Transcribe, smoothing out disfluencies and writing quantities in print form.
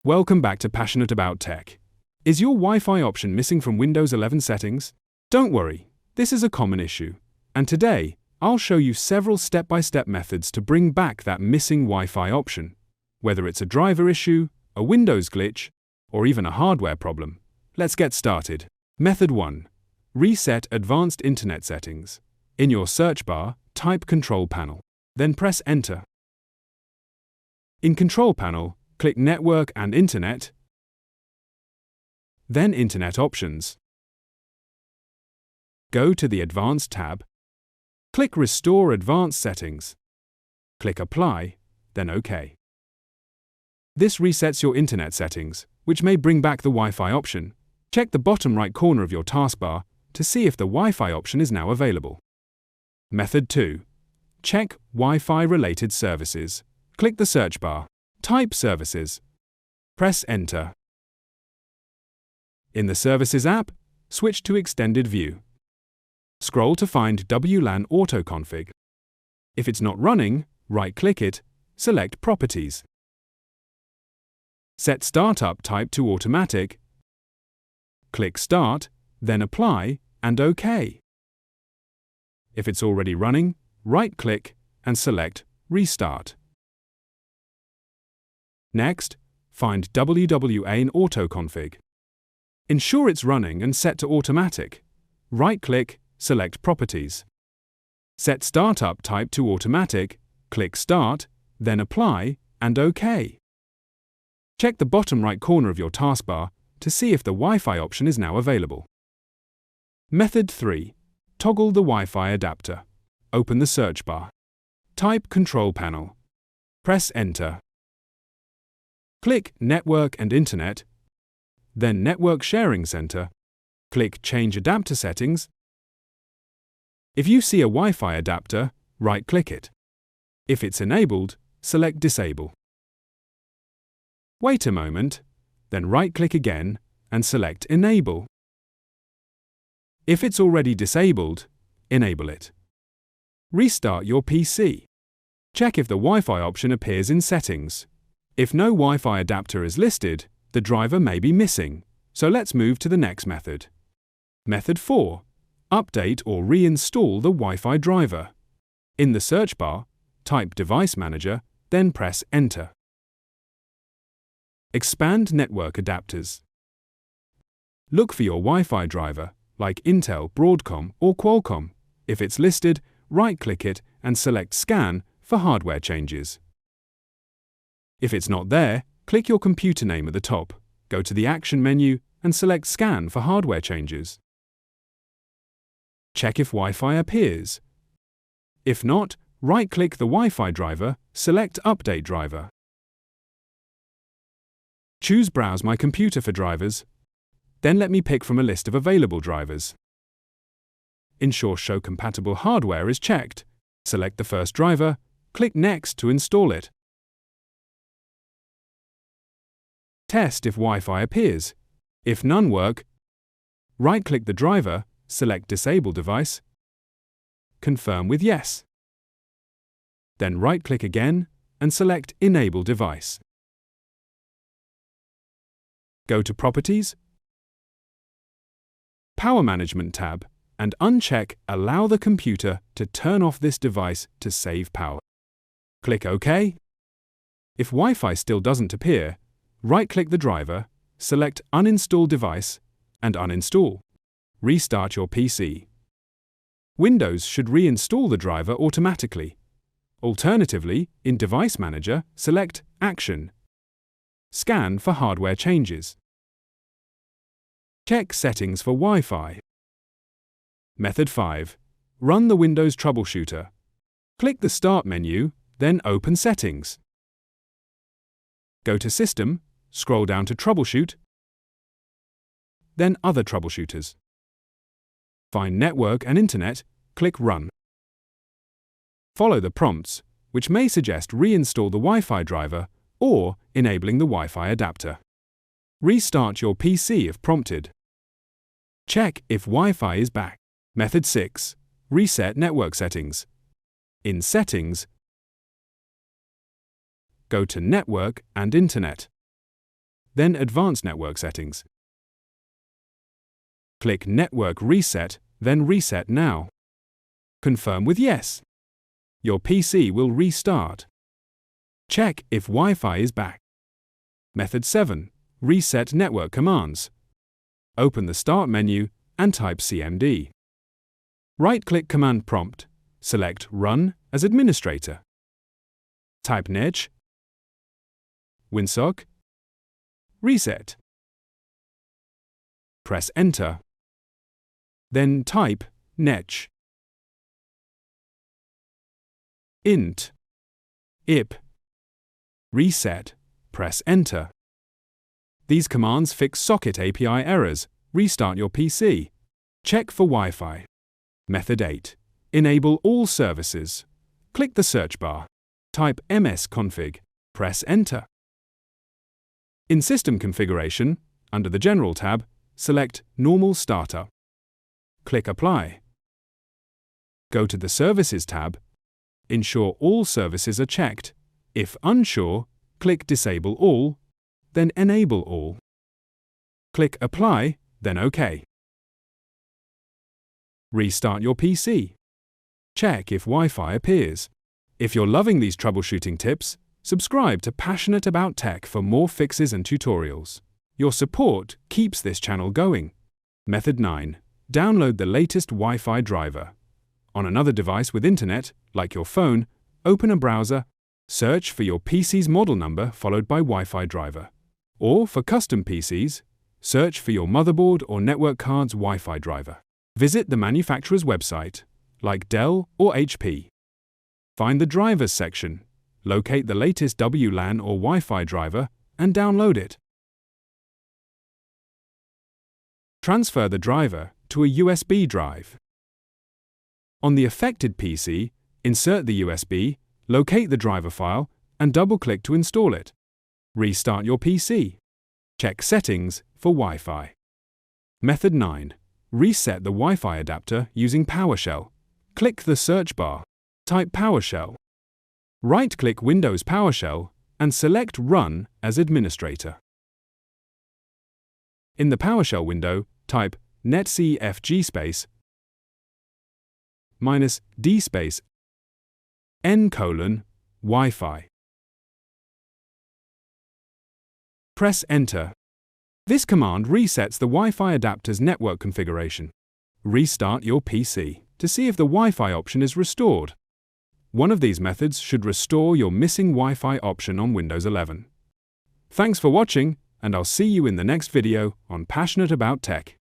Welcome back to Passionate About Tech. Is your Wi-Fi option missing from Windows 11 settings? Don't worry, this is a common issue. And today, I'll show you several step-by-step methods to bring back that missing Wi-Fi option. Whether it's a driver issue, a Windows glitch, or even a hardware problem. Let's get started. Method 1. Reset Advanced Internet Settings. In your search bar, type Control Panel. Then press Enter. In Control Panel, click Network and Internet, then Internet Options. Go to the Advanced tab, click Restore Advanced Settings, click Apply, then OK. This resets your Internet settings, which may bring back the Wi-Fi option. Check the bottom right corner of your taskbar to see if the Wi-Fi option is now available. Method 2. Check Wi-Fi related services. Click the search bar. Type Services. Press Enter. In the Services app, switch to Extended View. Scroll to find WLAN AutoConfig. If it's not running, right-click it, select Properties. Set Startup Type to Automatic. Click Start, then Apply, and OK. If it's already running, right-click and select Restart. Next, find WWAN AutoConfig. Ensure it's running and set to automatic. Right-click, select Properties. Set Startup Type to Automatic, click Start, then Apply, and OK. Check the bottom right corner of your taskbar to see if the Wi-Fi option is now available. Method 3. Toggle the Wi-Fi adapter. Open the search bar. Type Control Panel. Press Enter. Click Network and Internet, then Network Sharing Center. Click Change Adapter Settings. If you see a Wi-Fi adapter, right-click it. If it's enabled, select Disable. Wait a moment, then right-click again and select Enable. If it's already disabled, enable it. Restart your PC. Check if the Wi-Fi option appears in Settings. If no Wi-Fi adapter is listed, the driver may be missing, so let's move to the next method. Method 4. Update or reinstall the Wi-Fi driver. In the search bar, type Device Manager, then press Enter. Expand Network Adapters. Look for your Wi-Fi driver, like Intel, Broadcom, or Qualcomm. If it's listed, right-click it and select Scan for hardware changes. If it's not there, click your computer name at the top, go to the Action menu and select Scan for hardware changes. Check if Wi-Fi appears. If not, right-click the Wi-Fi driver, select Update Driver. Choose Browse My Computer for drivers. Then let me pick from a list of available drivers. Ensure Show Compatible Hardware is checked. Select the first driver, click Next to install it. Test if Wi-Fi appears. If none work, right-click the driver, select Disable Device, confirm with Yes. Then right-click again and select Enable Device. Go to Properties, Power Management tab, and uncheck Allow the computer to turn off this device to save power. Click OK. If Wi-Fi still doesn't appear, right-click the driver, select Uninstall Device, and uninstall. Restart your PC. Windows should reinstall the driver automatically. Alternatively, in Device Manager, select Action. Scan for hardware changes. Check Settings for Wi-Fi. Method 5. Run the Windows Troubleshooter. Click the Start menu, then open Settings. Go to System, scroll down to Troubleshoot, then Other Troubleshooters. Find Network and Internet, click Run. Follow the prompts, which may suggest reinstall the Wi-Fi driver or enabling the Wi-Fi adapter. Restart your PC if prompted. Check if Wi-Fi is back. Method 6. Reset Network Settings. In Settings, go to Network and Internet. then Advanced Network Settings. Click Network Reset, then Reset Now. Confirm with Yes. Your PC will restart. Check if Wi-Fi is back. Method 7. Reset Network Commands. Open the Start menu and type CMD. Right-click Command Prompt. Select Run as Administrator. Type NEDG, WinSock, Reset. Press Enter. Then type NEDG, int, IP, reset. Press Enter. These commands fix socket API errors. Restart your PC. Check for Wi-Fi. Method 8. Enable all services. Click the search bar. Type MSConfig. Press Enter. In System Configuration, under the General tab, select Normal Startup. Click Apply. Go to the Services tab. Ensure all services are checked. If unsure, click Disable All, then Enable All. Click Apply, then OK. Restart your PC. Check if Wi-Fi appears. If you're loving these troubleshooting tips, subscribe to Passionate About Tech for more fixes and tutorials. Your support keeps this channel going. Method 9. Download the latest Wi-Fi driver. On another device with internet, like your phone, open a browser, search for your PC's model number followed by Wi-Fi driver. Or for custom PCs, search for your motherboard or network card's Wi-Fi driver. Visit the manufacturer's website, like Dell or HP. Find the Drivers section, locate the latest WLAN or Wi-Fi driver, and download it. Transfer the driver to a USB drive. On the affected PC, insert the USB, locate the driver file, and double-click to install it. Restart your PC. Check Settings for Wi-Fi. Method 9. Reset the Wi-Fi adapter using PowerShell. Click the search bar. Type PowerShell. Right-click Windows PowerShell and select Run as Administrator. In the PowerShell window, type netcfg space -d space n:\Wi-Fi. Press Enter. This command resets the Wi-Fi adapter's network configuration. Restart your PC to see if the Wi-Fi option is restored. One of these methods should restore your missing Wi-Fi option on Windows 11. Thanks for watching, and I'll see you in the next video on Passionate About Tech.